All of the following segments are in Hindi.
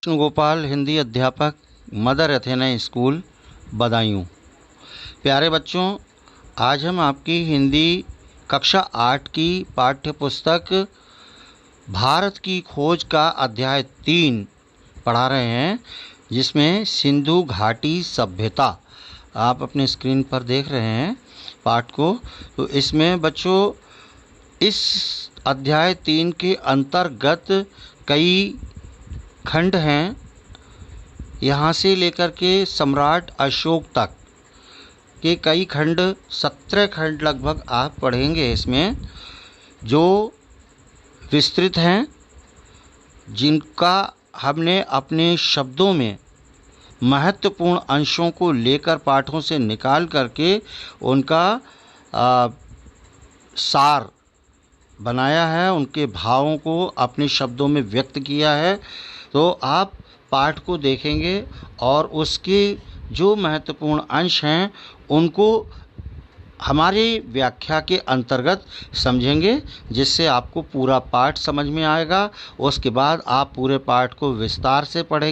कृष्ण गोपाल, हिंदी अध्यापक, मदर एथेना स्कूल, बदायूं। प्यारे बच्चों, आज हम आपकी हिंदी कक्षा 8 की पाठ्य पुस्तक भारत की खोज का अध्याय 3 पढ़ा रहे हैं, जिसमें सिंधु घाटी सभ्यता आप अपने स्क्रीन पर देख रहे हैं पाठ को। तो इसमें बच्चों इस अध्याय 3 के अंतर्गत कई खंड हैं। यहाँ से लेकर के सम्राट अशोक तक के कई खंड, 17 खंड लगभग आप पढ़ेंगे इसमें, जो विस्तृत हैं, जिनका हमने अपने शब्दों में महत्वपूर्ण अंशों को लेकर पाठों से निकाल करके उनका सार बनाया है, उनके भावों को अपने शब्दों में व्यक्त किया है। तो आप पाठ को देखेंगे और उसके जो महत्वपूर्ण अंश हैं उनको हमारे व्याख्या के अंतर्गत समझेंगे, जिससे आपको पूरा पाठ समझ में आएगा। उसके बाद आप पूरे पाठ को विस्तार से पढ़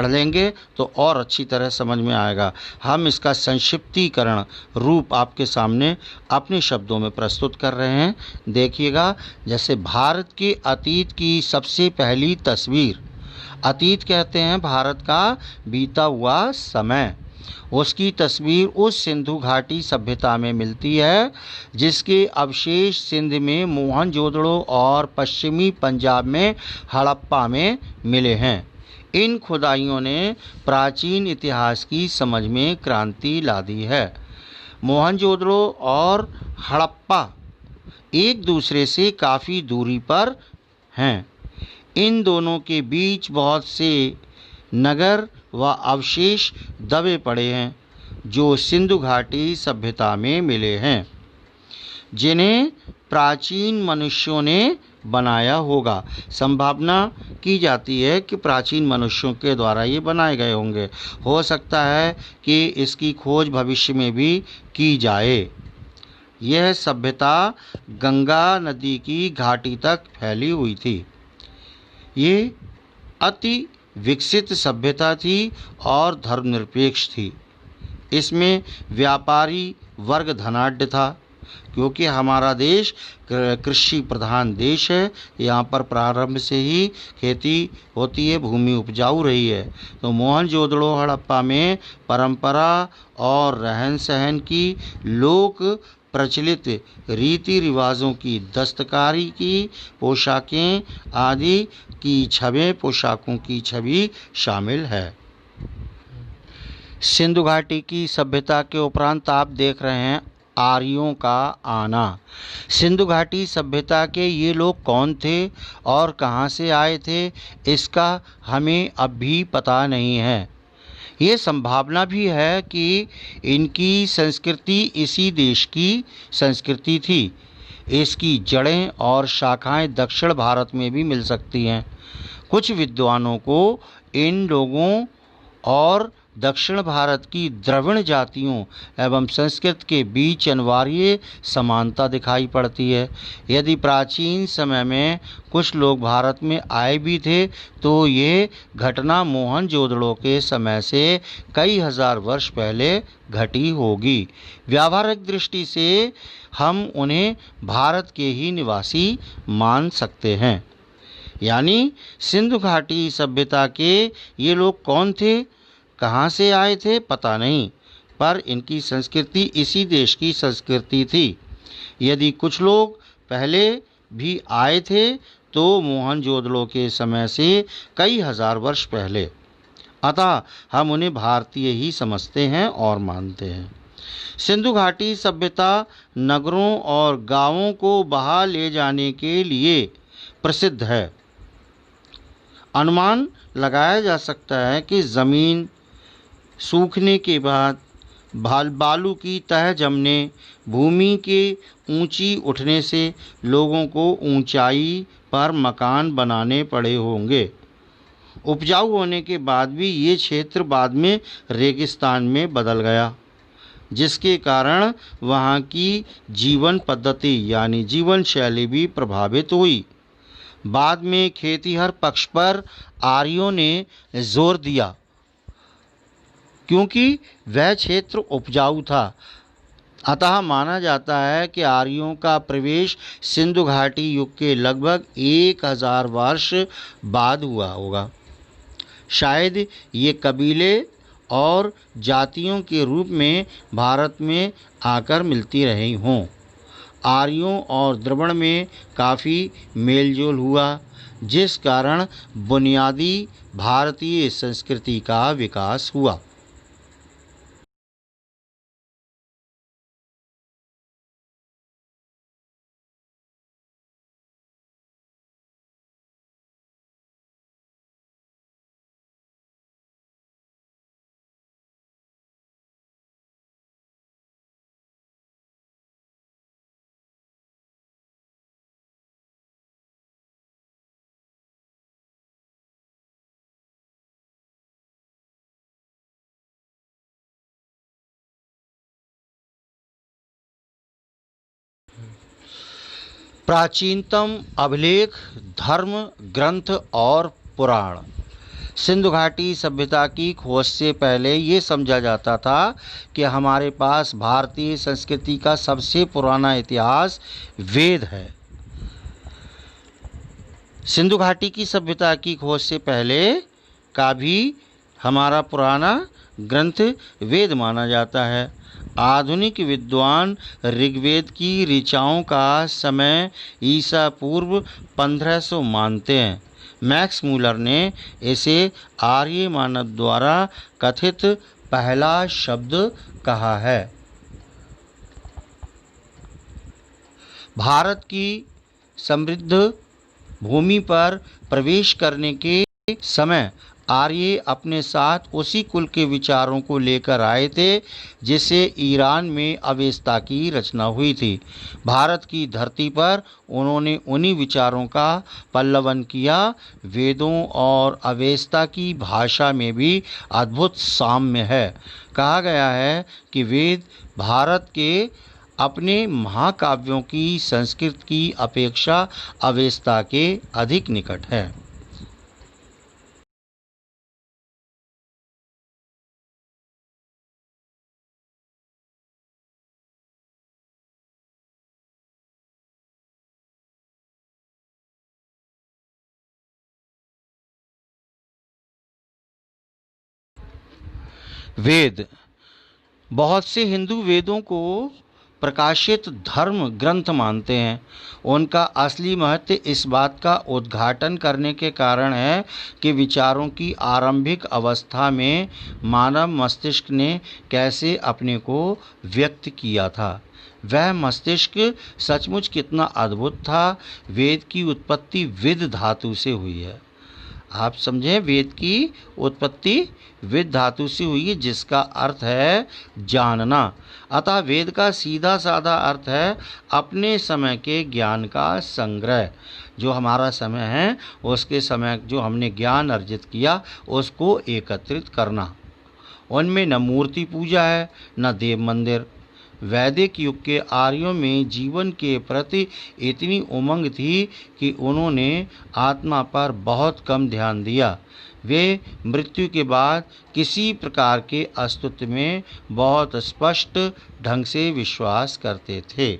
लेंगे तो और अच्छी तरह समझ में आएगा। हम इसका संक्षिप्तीकरण रूप आपके सामने अपने शब्दों में प्रस्तुत कर रहे हैं। देखिएगा, जैसे भारत के अतीत की सबसे पहली तस्वीर, अतीत कहते हैं भारत का बीता हुआ समय, उसकी तस्वीर उस सिंधु घाटी सभ्यता में मिलती है जिसके अवशेष सिंध में मोहनजोदड़ो और पश्चिमी पंजाब में हड़प्पा में मिले हैं। इन खुदाइयों ने प्राचीन इतिहास की समझ में क्रांति ला दी है। मोहनजोदड़ो और हड़प्पा एक दूसरे से काफ़ी दूरी पर हैं। इन दोनों के बीच बहुत से नगर व अवशेष दबे पड़े हैं जो सिंधु घाटी सभ्यता में मिले हैं, जिन्हें प्राचीन मनुष्यों ने बनाया होगा। संभावना की जाती है कि प्राचीन मनुष्यों के द्वारा ये बनाए गए होंगे। हो सकता है कि इसकी खोज भविष्य में भी की जाए। यह सभ्यता गंगा नदी की घाटी तक फैली हुई थी। ये अति विकसित सभ्यता थी और धर्मनिरपेक्ष थी। इसमें व्यापारी वर्ग धनाढ्य था, क्योंकि हमारा देश कृषि प्रधान देश है। यहाँ पर प्रारंभ से ही खेती होती है, भूमि उपजाऊ रही है। तो मोहनजोदड़ो हड़प्पा में परंपरा और रहन सहन की, लोक प्रचलित रीति रिवाजों की, दस्तकारी की पोशाकें आदि की पोशाकों की छवि शामिल है। सिंधु घाटी की सभ्यता के उपरांत आप देख रहे हैं आर्यों का आना। सिंधु घाटी सभ्यता के ये लोग कौन थे और कहाँ से आए थे, इसका हमें अब भी पता नहीं है। ये संभावना भी है कि इनकी संस्कृति इसी देश की संस्कृति थी। इसकी जड़ें और शाखाएं दक्षिण भारत में भी मिल सकती हैं। कुछ विद्वानों को इन लोगों और दक्षिण भारत की द्रविड़ जातियों एवं संस्कृत के बीच अनिवार्य समानता दिखाई पड़ती है। यदि प्राचीन समय में कुछ लोग भारत में आए भी थे, तो ये घटना मोहनजोदड़ो के समय से कई हजार वर्ष पहले घटी होगी। व्यावहारिक दृष्टि से हम उन्हें भारत के ही निवासी मान सकते हैं। यानी सिंधु घाटी सभ्यता के ये लोग कौन थे, कहाँ से आए थे, पता नहीं, पर इनकी संस्कृति इसी देश की संस्कृति थी। यदि कुछ लोग पहले भी आए थे तो मोहनजोदड़ो के समय से कई हजार वर्ष पहले, अतः हम उन्हें भारतीय ही समझते हैं और मानते हैं। सिंधु घाटी सभ्यता नगरों और गांवों को बहा ले जाने के लिए प्रसिद्ध है। अनुमान लगाया जा सकता है कि ज़मीन सूखने के बाद बालू की तह जमने, भूमि के ऊंची उठने से लोगों को ऊंचाई पर मकान बनाने पड़े होंगे। उपजाऊ होने के बाद भी ये क्षेत्र बाद में रेगिस्तान में बदल गया, जिसके कारण वहाँ की जीवन पद्धति यानी जीवन शैली भी प्रभावित हुई। बाद में खेतिहर पक्ष पर आर्यों ने जोर दिया क्योंकि वह क्षेत्र उपजाऊ था। अतः माना जाता है कि आर्यों का प्रवेश सिंधु घाटी युग के लगभग 1000 वर्ष बाद हुआ होगा। शायद ये कबीले और जातियों के रूप में भारत में आकर मिलती रही हों। आर्यों और द्रविड़ में काफ़ी मेलजोल हुआ, जिस कारण बुनियादी भारतीय संस्कृति का विकास हुआ। प्राचीनतम अभिलेख, धर्म ग्रंथ और पुराण। सिंधु घाटी सभ्यता की खोज से पहले ये समझा जाता था कि हमारे पास भारतीय संस्कृति का सबसे पुराना इतिहास वेद है। सिंधु घाटी की सभ्यता की खोज से पहले का भी हमारा पुराना ग्रंथ वेद माना जाता है। आधुनिक विद्वान ऋग्वेद की ऋचाओं का समय ईसा पूर्व 1500 मानते हैं। मैक्स मूलर ने इसे आर्य मानव द्वारा कथित पहला शब्द कहा है। भारत की समृद्ध भूमि पर प्रवेश करने के समय आर्य अपने साथ उसी कुल के विचारों को लेकर आए थे जिससे ईरान में अवेस्ता की रचना हुई थी। भारत की धरती पर उन्होंने उन्हीं विचारों का पल्लवन किया। वेदों और अवेस्ता की भाषा में भी अद्भुत साम्य है। कहा गया है कि वेद भारत के अपने महाकाव्यों की संस्कृत की अपेक्षा अवेस्ता के अधिक निकट है। वेद, बहुत से हिंदू वेदों को प्रकाशित धर्म ग्रंथ मानते हैं। उनका असली महत्व इस बात का उद्घाटन करने के कारण है कि विचारों की आरंभिक अवस्था में मानव मस्तिष्क ने कैसे अपने को व्यक्त किया था। वह मस्तिष्क सचमुच कितना अद्भुत था। वेद की उत्पत्ति विद धातु से हुई है। आप समझें, वेद की उत्पत्ति वेद धातु से हुई है जिसका अर्थ है जानना। अतः वेद का सीधा साधा अर्थ है अपने समय के ज्ञान का संग्रह। जो हमारा समय है उसके समय जो हमने ज्ञान अर्जित किया उसको एकत्रित करना। उनमें न मूर्ति पूजा है न देव मंदिर। वैदिक युग के आर्यों में जीवन के प्रति इतनी उमंग थी कि उन्होंने आत्मा पर बहुत कम ध्यान दिया। वे मृत्यु के बाद किसी प्रकार के अस्तित्व में बहुत स्पष्ट ढंग से विश्वास करते थे।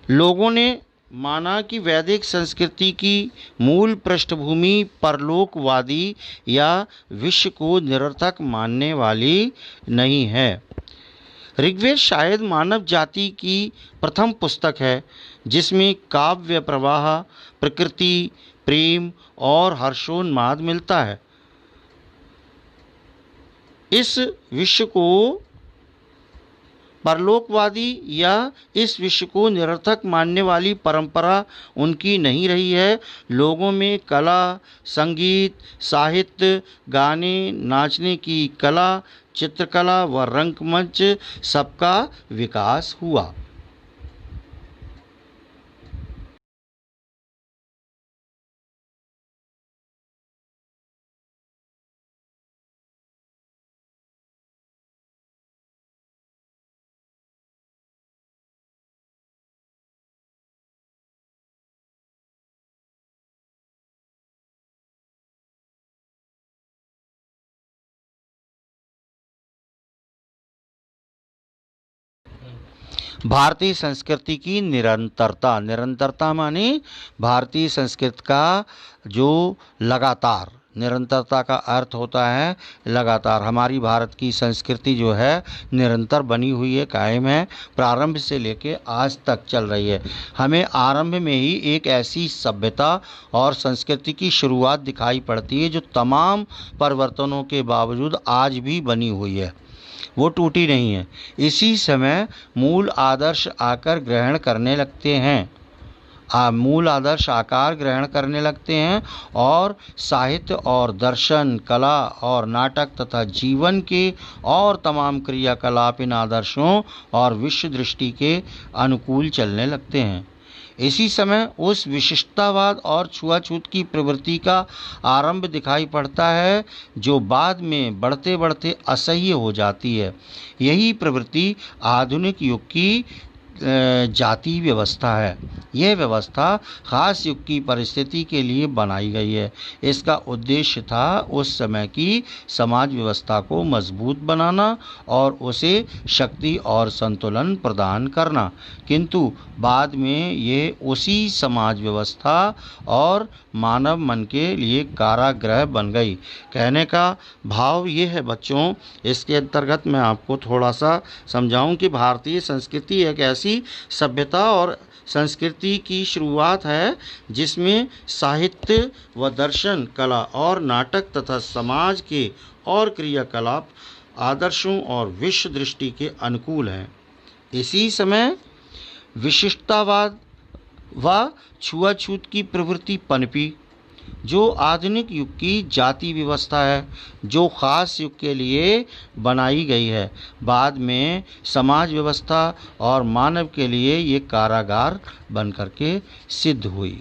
लोगों ने माना कि वैदिक संस्कृति की मूल पृष्ठभूमि परलोकवादी या विश्व को निरर्थक मानने वाली नहीं है। ऋग्वेद शायद मानव जाति की प्रथम पुस्तक है जिसमें काव्य प्रवाह, प्रकृति, प्रेम और हर्षोन्माद मिलता है। इस विश्व को परलोकवादी या इस विश्व को निरर्थक मानने वाली परंपरा उनकी नहीं रही है। लोगों में कला, संगीत, साहित्य, गाने, नाचने की कला, चित्रकला व रंगमंच सबका विकास हुआ। भारतीय संस्कृति की निरंतरता, निरंतरता माने भारतीय संस्कृति का जो लगातार, निरंतरता का अर्थ होता है लगातार। हमारी भारत की संस्कृति जो है निरंतर बनी हुई है, कायम है, प्रारंभ से लेके आज तक चल रही है। हमें आरंभ में ही एक ऐसी सभ्यता और संस्कृति की शुरुआत दिखाई पड़ती है जो तमाम परिवर्तनों के बावजूद आज भी बनी हुई है, वो टूटी नहीं है। इसी समय मूल आदर्श आकर ग्रहण करने लगते हैं, मूल आदर्श आकार ग्रहण करने लगते हैं और साहित्य और दर्शन, कला और नाटक तथा जीवन के और तमाम क्रियाकलाप इन आदर्शों और विश्व दृष्टि के अनुकूल चलने लगते हैं। इसी समय उस विशिष्टतावाद और छुआछूत की प्रवृत्ति का आरंभ दिखाई पड़ता है जो बाद में बढ़ते बढ़ते असह्य हो जाती है। यही प्रवृत्ति आधुनिक युग की जाति व्यवस्था है। यह व्यवस्था खास युग की परिस्थिति के लिए बनाई गई है। इसका उद्देश्य था उस समय की समाज व्यवस्था को मजबूत बनाना और उसे शक्ति और संतुलन प्रदान करना, किंतु बाद में ये उसी समाज व्यवस्था और मानव मन के लिए कारागृह बन गई। कहने का भाव ये है बच्चों, इसके अंतर्गत मैं आपको थोड़ा सा समझाऊं कि भारतीय संस्कृति एक ऐसी सभ्यता और संस्कृति की शुरुआत है जिसमें साहित्य व दर्शन, कला और नाटक तथा समाज के और क्रियाकलाप आदर्शों और विश्व दृष्टि के अनुकूल हैं। इसी समय विशिष्टतावाद व छुआछूत की प्रवृत्ति पनपी जो आधुनिक युग की जाति व्यवस्था है, जो खास युग के लिए बनाई गई है। बाद में समाज व्यवस्था और मानव के लिए ये कारागार बनकर के सिद्ध हुई।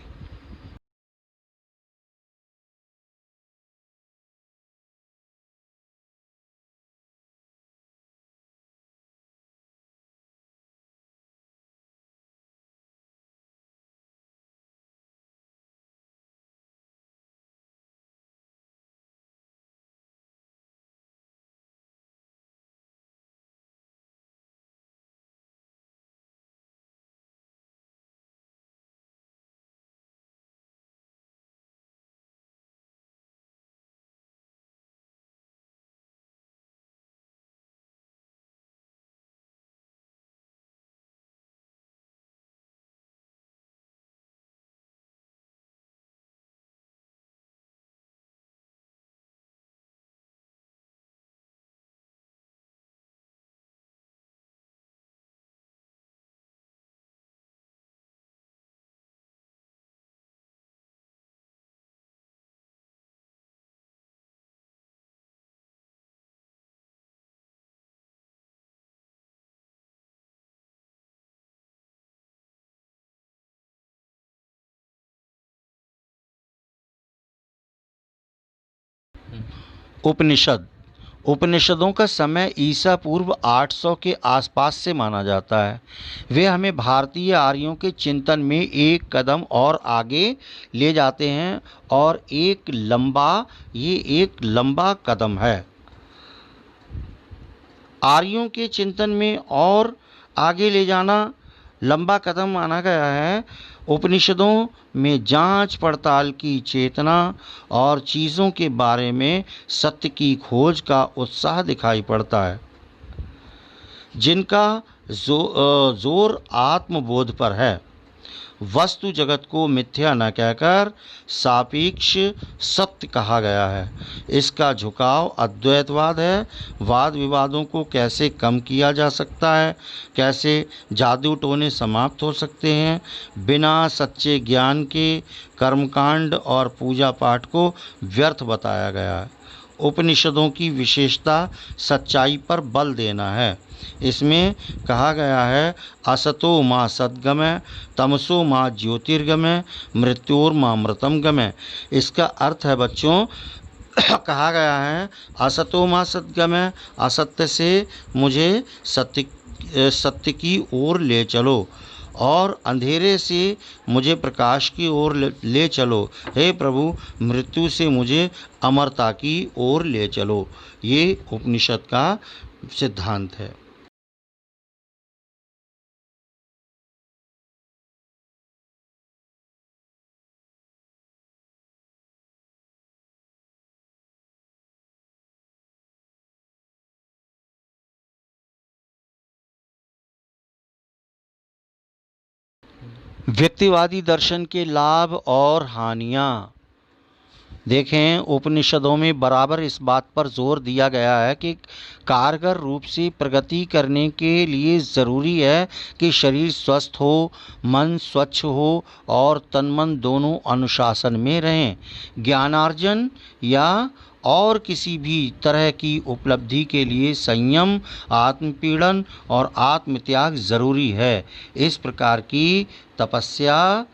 उपनिषद, उपनिषदों का समय ईसा पूर्व 800 के आसपास से माना जाता है। वे हमें भारतीय आर्यों के चिंतन में एक कदम और आगे ले जाते हैं और ये एक लंबा कदम है। आर्यों के चिंतन में और आगे ले जाना लंबा कदम माना गया है। उपनिषदों में जांच पड़ताल की चेतना और चीज़ों के बारे में सत्य की खोज का उत्साह दिखाई पड़ता है, जिनका जोर आत्मबोध पर है। वस्तु जगत को मिथ्या न कहकर सापेक्ष सत्य कहा गया है। इसका झुकाव अद्वैतवाद है। वाद विवादों को कैसे कम किया जा सकता है, कैसे जादू टोने समाप्त हो सकते हैं, बिना सच्चे ज्ञान के कर्मकांड और पूजा पाठ को व्यर्थ बताया गया है। उपनिषदों की विशेषता सच्चाई पर बल देना है। इसमें कहा गया है असतो मां सद्गमय, तमसो मां ज्योतिर्गमय, मृत्योर्मा मृतम गमय। इसका अर्थ है बच्चों, कहा गया है असतो मां सद्गमय, असत्य से मुझे सत्य की ओर ले चलो और अंधेरे से मुझे प्रकाश की ओर ले चलो। हे प्रभु, मृत्यु से मुझे अमरता की ओर ले चलो। ये उपनिषद का सिद्धांत है। व्यक्तिवादी दर्शन के लाभ और हानियाँ। देखें, उपनिषदों में बराबर इस बात पर जोर दिया गया है कि कारगर रूप से प्रगति करने के लिए ज़रूरी है कि शरीर स्वस्थ हो, मन स्वच्छ हो और तन मन दोनों अनुशासन में रहें। ज्ञानार्जन या और किसी भी तरह की उपलब्धि के लिए संयम, आत्मपीड़न और आत्मत्याग ज़रूरी है। इस प्रकार की तपस्या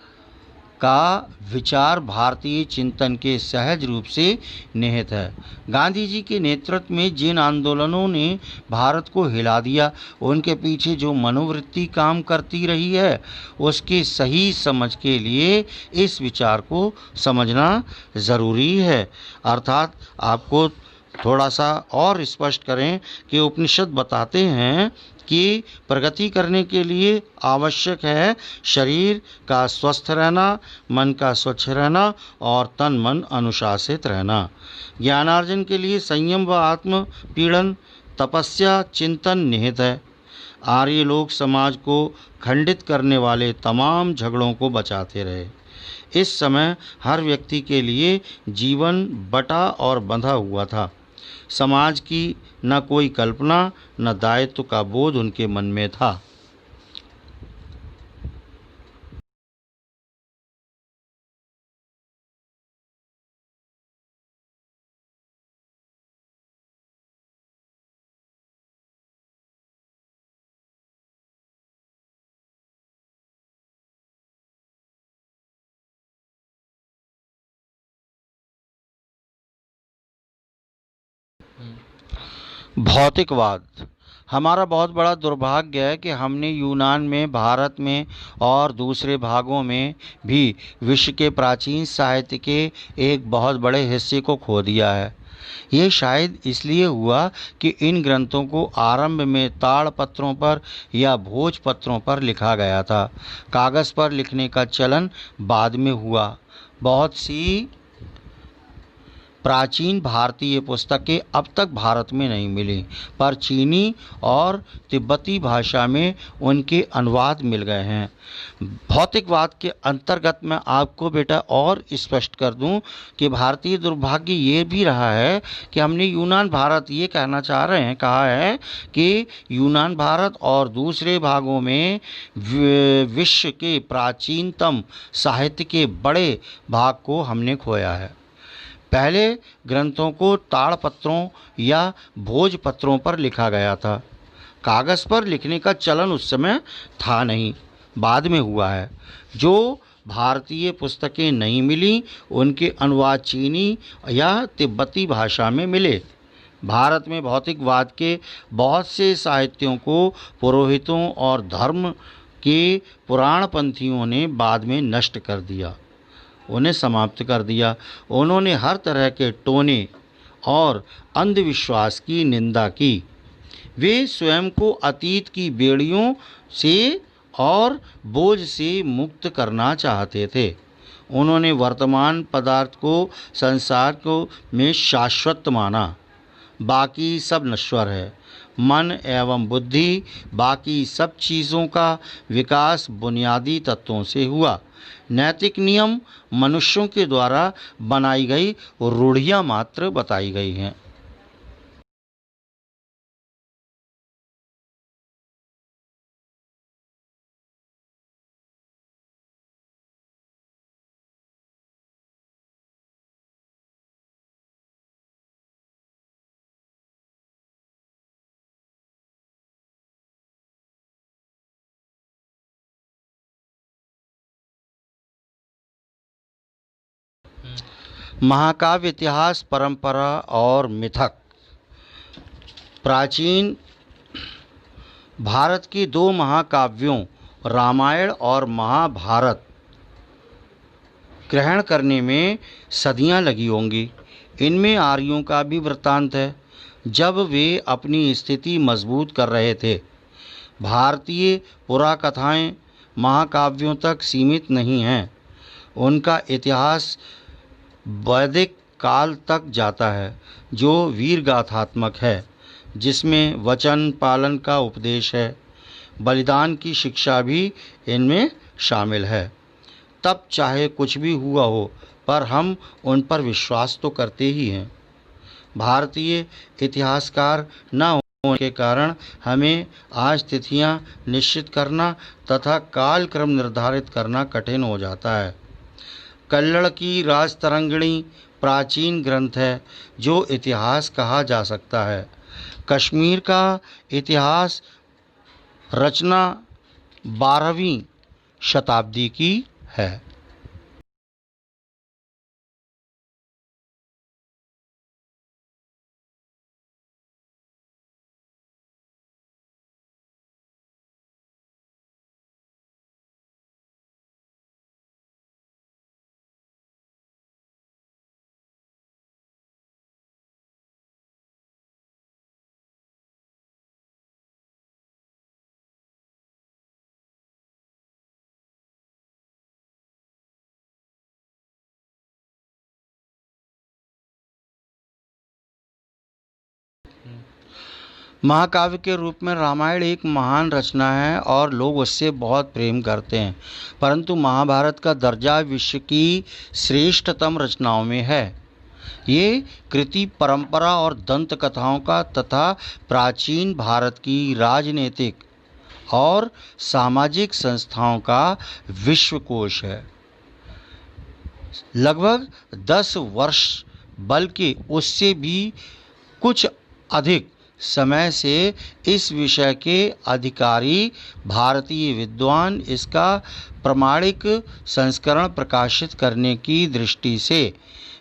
का विचार भारतीय चिंतन के सहज रूप से निहित है। गांधी जी के नेतृत्व में जिन आंदोलनों ने भारत को हिला दिया, उनके पीछे जो मनोवृत्ति काम करती रही है, उसके सही समझ के लिए इस विचार को समझना ज़रूरी है। अर्थात आपको थोड़ा सा और स्पष्ट करें कि उपनिषद बताते हैं कि प्रगति करने के लिए आवश्यक है शरीर का स्वस्थ रहना, मन का स्वच्छ रहना और तन मन अनुशासित रहना। ज्ञानार्जन के लिए संयम व आत्म पीड़न, तपस्या, चिंतन निहित है। आर्य लोग समाज को खंडित करने वाले तमाम झगड़ों को बचाते रहे। इस समय हर व्यक्ति के लिए जीवन बटा और बंधा हुआ था। समाज की न कोई कल्पना न दायित्व का बोध उनके मन में था। भौतिकवाद। हमारा बहुत बड़ा दुर्भाग्य है कि हमने यूनान में, भारत में और दूसरे भागों में भी विश्व के प्राचीन साहित्य के एक बहुत बड़े हिस्से को खो दिया है। ये शायद इसलिए हुआ कि इन ग्रंथों को आरंभ में ताड़पत्रों पर या भोजपत्रों पर लिखा गया था। कागज़ पर लिखने का चलन बाद में हुआ। बहुत सी प्राचीन भारतीय पुस्तकें अब तक भारत में नहीं मिली, पर चीनी और तिब्बती भाषा में उनके अनुवाद मिल गए हैं। भौतिकवाद के अंतर्गत मैं आपको बेटा और स्पष्ट कर दूं कि भारतीय दुर्भाग्य ये भी रहा है कि हमने यूनान भारत, ये कहना चाह रहे हैं, कहा है कि यूनान भारत और दूसरे भागों में विश्व के प्राचीनतम साहित्य के बड़े भाग को हमने खोया है। पहले ग्रंथों को ताड़पत्रों या भोजपत्रों पर लिखा गया था। कागज़ पर लिखने का चलन उस समय था नहीं, बाद में हुआ है। जो भारतीय पुस्तकें नहीं मिली, उनके अनुवाद चीनी या तिब्बती भाषा में मिले। भारत में भौतिकवाद के बहुत से साहित्यों को पुरोहितों और धर्म के पुराणपंथियों ने बाद में नष्ट कर दिया, उन्हें समाप्त कर दिया। उन्होंने हर तरह के टोने और अंधविश्वास की निंदा की। वे स्वयं को अतीत की बेड़ियों से और बोझ से मुक्त करना चाहते थे। उन्होंने वर्तमान पदार्थ को संसार को में शाश्वत माना, बाकी सब नश्वर है। मन एवं बुद्धि, बाकी सब चीज़ों का विकास बुनियादी तत्वों से हुआ। नैतिक नियम मनुष्यों के द्वारा बनाई गई रूढ़ियाँ मात्र बताई गई हैं। महाकाव्य इतिहास, परंपरा और मिथक। प्राचीन भारत के दो महाकाव्यों रामायण और महाभारत ग्रहण करने में सदियां लगी होंगी। इनमें आर्यों का भी वृत्तांत है, जब वे अपनी स्थिति मजबूत कर रहे थे। भारतीय पुराकथाएं महाकाव्यों तक सीमित नहीं हैं। उनका इतिहास वैदिक काल तक जाता है, जो वीरगाथात्मक है, जिसमें वचन पालन का उपदेश है। बलिदान की शिक्षा भी इनमें शामिल है। तब चाहे कुछ भी हुआ हो, पर हम उन पर विश्वास तो करते ही हैं। भारतीय इतिहासकार न होने के कारण हमें आज तिथियां निश्चित करना तथा कालक्रम निर्धारित करना कठिन हो जाता है। कल्लड़ की राजतरंगिणी प्राचीन ग्रंथ है जो इतिहास कहा जा सकता है। कश्मीर का इतिहास रचना 12वीं शताब्दी की है। महाकाव्य के रूप में रामायण एक महान रचना है और लोग उससे बहुत प्रेम करते हैं, परंतु महाभारत का दर्जा विश्व की श्रेष्ठतम रचनाओं में है। ये कृति परंपरा और दंत कथाओं का तथा प्राचीन भारत की राजनीतिक और सामाजिक संस्थाओं का विश्वकोश है। लगभग 10 वर्ष, बल्कि उससे भी कुछ अधिक समय से इस विषय के अधिकारी भारतीय विद्वान इसका प्रमाणिक संस्करण प्रकाशित करने की दृष्टि से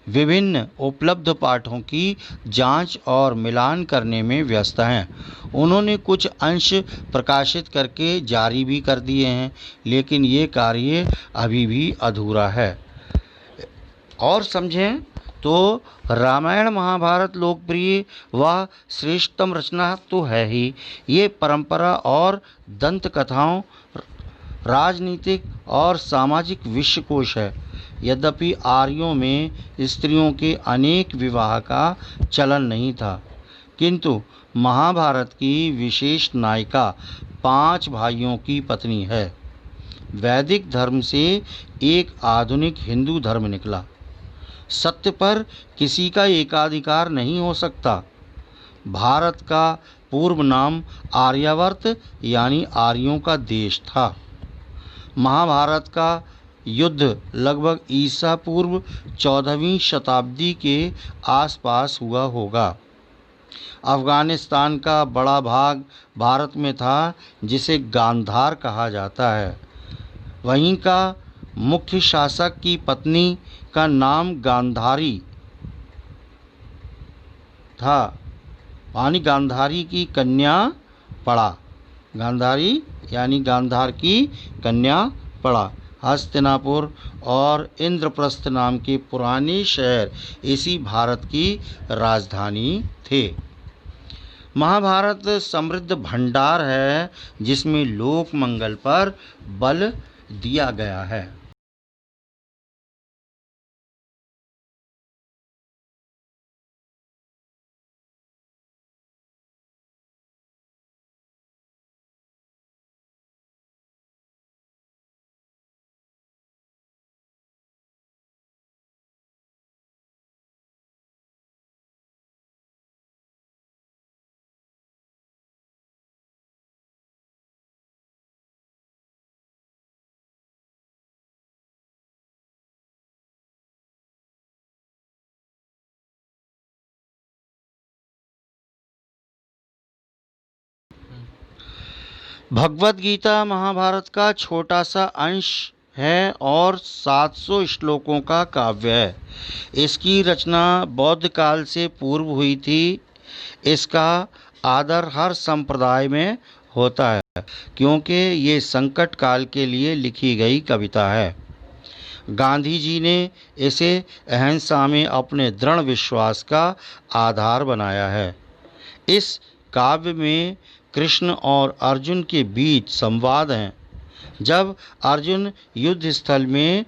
विभिन्न उपलब्ध पाठों की जांच और मिलान करने में व्यस्त हैं। उन्होंने कुछ अंश प्रकाशित करके जारी भी कर दिए हैं, लेकिन ये कार्य अभी भी अधूरा है। और समझें तो रामायण महाभारत लोकप्रिय व श्रेष्ठतम रचना तो है ही, ये परंपरा और दंत कथाओं, राजनीतिक और सामाजिक विश्वकोश है। यद्यपि आर्यों में स्त्रियों के अनेक विवाह का चलन नहीं था, किंतु महाभारत की विशेष नायिका 5 भाइयों की पत्नी है। वैदिक धर्म से एक आधुनिक हिंदू धर्म निकला। सत्य पर किसी का एकाधिकार नहीं हो सकता। भारत का पूर्व नाम आर्यावर्त यानी आर्यों का देश था। महाभारत का युद्ध लगभग ईसा पूर्व 14वीं शताब्दी के आसपास हुआ होगा। अफ़गानिस्तान का बड़ा भाग भारत में था, जिसे गांधार कहा जाता है। वहीं का मुख्य शासक की पत्नी का नाम गांधारी था, यानी गांधारी की कन्या पड़ा। गांधारी यानी गांधार की कन्या पड़ा। हस्तिनापुर और इंद्रप्रस्थ नाम के पुराने शहर इसी भारत की राजधानी थे। महाभारत समृद्ध भंडार है जिसमें लोक मंगल पर बल दिया गया है। भगवद गीता महाभारत का छोटा सा अंश है और 700 श्लोकों का काव्य है। इसकी रचना बौद्ध काल से पूर्व हुई थी। इसका आदर हर संप्रदाय में होता है, क्योंकि ये संकट काल के लिए लिखी गई कविता है। गांधी जी ने इसे अहिंसा में अपने दृढ़ विश्वास का आधार बनाया है। इस काव्य में कृष्ण और अर्जुन के बीच संवाद हैं। जब अर्जुन युद्ध स्थल में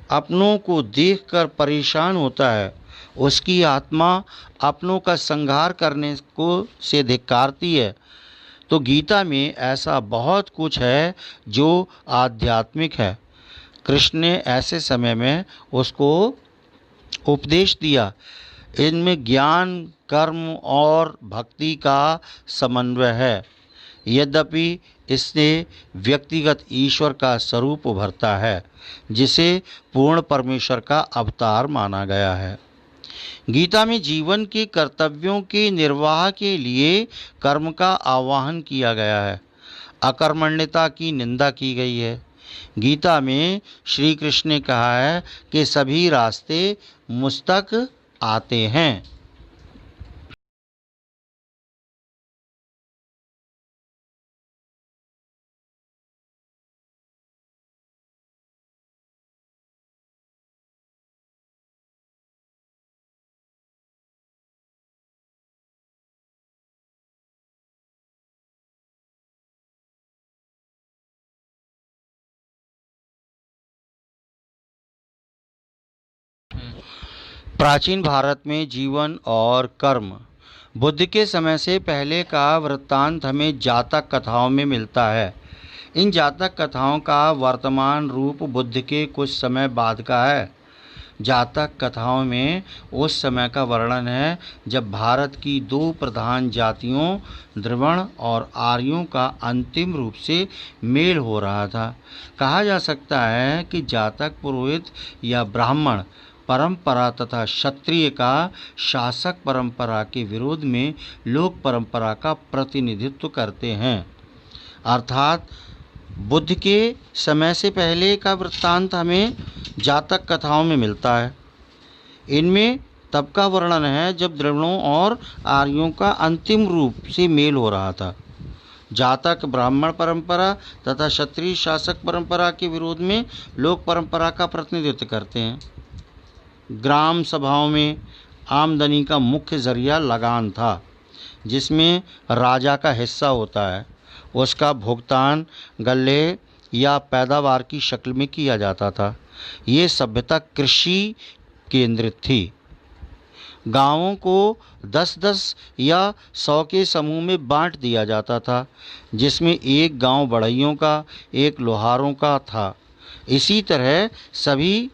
अपनों को देखकर परेशान होता है, उसकी आत्मा अपनों का संहार करने को से धिक्कारती है, तो गीता में ऐसा बहुत कुछ है जो आध्यात्मिक है। कृष्ण ने ऐसे समय में उसको उपदेश दिया। इनमें ज्ञान, कर्म और भक्ति का समन्वय है। यद्यपि इससे व्यक्तिगत ईश्वर का स्वरूप उभरता है, जिसे पूर्ण परमेश्वर का अवतार माना गया है। गीता में जीवन के कर्तव्यों के निर्वाह के लिए कर्म का आह्वान किया गया है। अकर्मण्यता की निंदा की गई है। गीता में श्री कृष्ण ने कहा है कि सभी रास्ते मुझ तक आते हैं। प्राचीन भारत में जीवन और कर्म। बुद्ध के समय से पहले का वृत्तांत हमें जातक कथाओं में मिलता है। इन जातक कथाओं का वर्तमान रूप बुद्ध के कुछ समय बाद का है। जातक कथाओं में उस समय का वर्णन है जब भारत की दो प्रधान जातियों द्रविड़ और आर्यों का अंतिम रूप से मेल हो रहा था। कहा जा सकता है कि जातक पुरोहित या ब्राह्मण परंपरा तथा क्षत्रिय का शासक परंपरा के विरोध में लोक परंपरा का प्रतिनिधित्व करते हैं। अर्थात बुद्ध के समय से पहले का वृत्तांत हमें जातक कथाओं में मिलता है। इनमें तब का वर्णन है जब द्रविड़ों और आर्यों का अंतिम रूप से मेल हो रहा था। जातक ब्राह्मण परंपरा तथा क्षत्रिय शासक परंपरा के विरोध में लोक परंपरा का प्रतिनिधित्व करते हैं। ग्राम सभाओं में आमदनी का मुख्य जरिया लगान था, जिसमें राजा का हिस्सा होता है। उसका भुगतान गल्ले या पैदावार की शक्ल में किया जाता था। ये सभ्यता कृषि केंद्रित थी। गांवों को 10-10 या 100 के समूह में बांट दिया जाता था, जिसमें एक गांव बढ़इयों का, एक लोहारों का था। इसी तरह सभी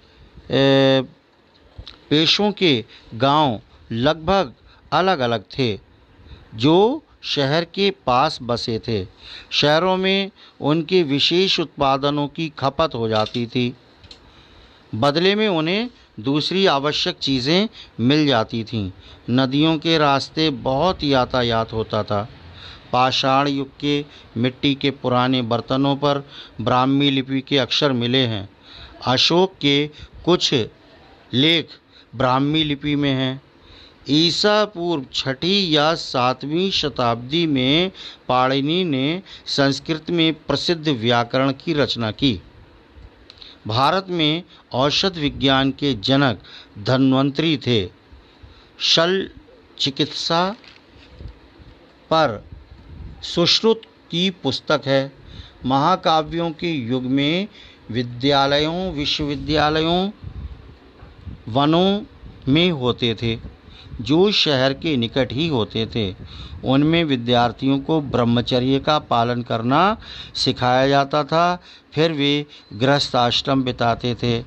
पेशों के गांव लगभग अलग अलग थे, जो शहर के पास बसे थे। शहरों में उनके विशेष उत्पादनों की खपत हो जाती थी। बदले में उन्हें दूसरी आवश्यक चीज़ें मिल जाती थीं। नदियों के रास्ते बहुत यातायात होता था। पाषाण युग के मिट्टी के पुराने बर्तनों पर ब्राह्मी लिपि के अक्षर मिले हैं। अशोक के कुछ लेख ब्राह्मी लिपि में हैं। ईसा पूर्व 6वीं या 7वीं शताब्दी में पाणिनि ने संस्कृत में प्रसिद्ध व्याकरण की रचना की। भारत में औषध विज्ञान के जनक धन्वंतरी थे। शल्य चिकित्सा पर सुश्रुत की पुस्तक है। महाकाव्यों के युग में विद्यालयों, विश्वविद्यालयों, वनों में होते थे, जो शहर के निकट ही होते थे। उनमें विद्यार्थियों को ब्रह्मचर्य का पालन करना सिखाया जाता था। फिर वे गृहस्थाश्रम बिताते थे।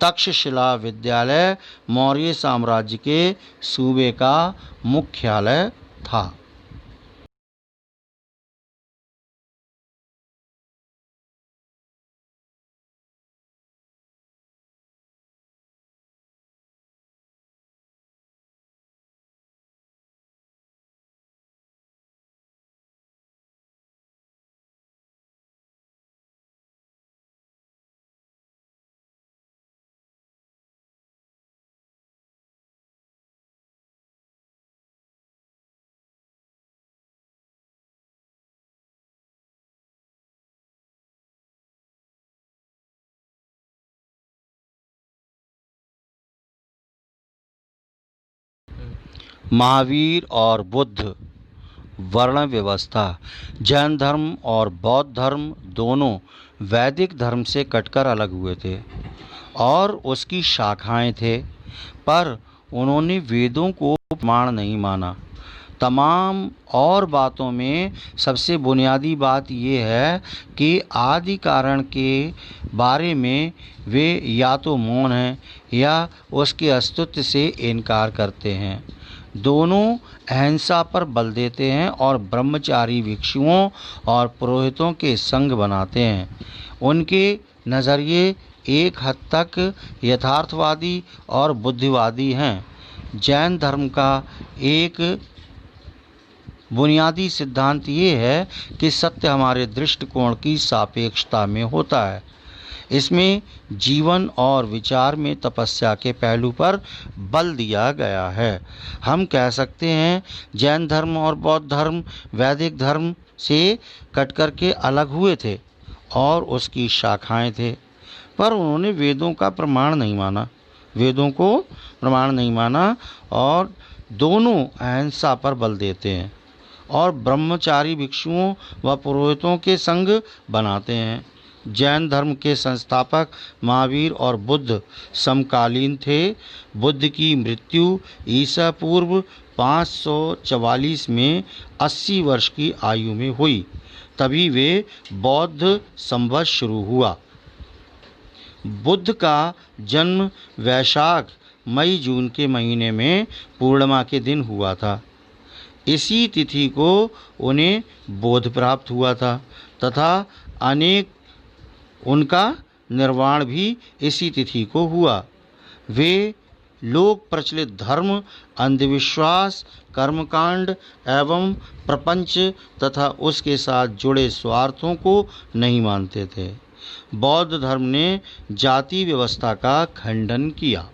तक्षशिला विद्यालय मौर्य साम्राज्य के सूबे का मुख्यालय था। महावीर और बुद्ध। वर्ण व्यवस्था। जैन धर्म और बौद्ध धर्म दोनों वैदिक धर्म से कटकर अलग हुए थे और उसकी शाखाएं थे, पर उन्होंने वेदों को प्रमाण नहीं माना। तमाम और बातों में सबसे बुनियादी बात ये है कि आदि कारण के बारे में वे या तो मौन हैं या उसके अस्तित्व से इनकार करते हैं। दोनों अहिंसा पर बल देते हैं और ब्रह्मचारी भिक्षुओं और पुरोहितों के संग बनाते हैं। उनके नज़रिए एक हद तक यथार्थवादी और बुद्धिवादी हैं। जैन धर्म का एक बुनियादी सिद्धांत ये है कि सत्य हमारे दृष्टिकोण की सापेक्षता में होता है। इसमें जीवन और विचार में तपस्या के पहलू पर बल दिया गया है। हम कह सकते हैं जैन धर्म और बौद्ध धर्म वैदिक धर्म से कटकर के अलग हुए थे और उसकी शाखाएं थे, पर उन्होंने वेदों को प्रमाण नहीं माना और दोनों अहिंसा पर बल देते हैं और ब्रह्मचारी भिक्षुओं व पुरोहितों के संग बनाते हैं। जैन धर्म के संस्थापक महावीर और बुद्ध समकालीन थे। बुद्ध की मृत्यु ईसा पूर्व 544 में 80 वर्ष की आयु में हुई। तभी वे बौद्ध संवत शुरू हुआ। बुद्ध का जन्म वैशाख मई जून के महीने में पूर्णिमा के दिन हुआ था। इसी तिथि को उन्हें बोध प्राप्त हुआ था तथा उनका निर्वाण भी इसी तिथि को हुआ। वे लोक प्रचलित धर्म, अंधविश्वास, कर्मकांड एवं प्रपंच तथा उसके साथ जुड़े स्वार्थों को नहीं मानते थे। बौद्ध धर्म ने जाति व्यवस्था का खंडन किया।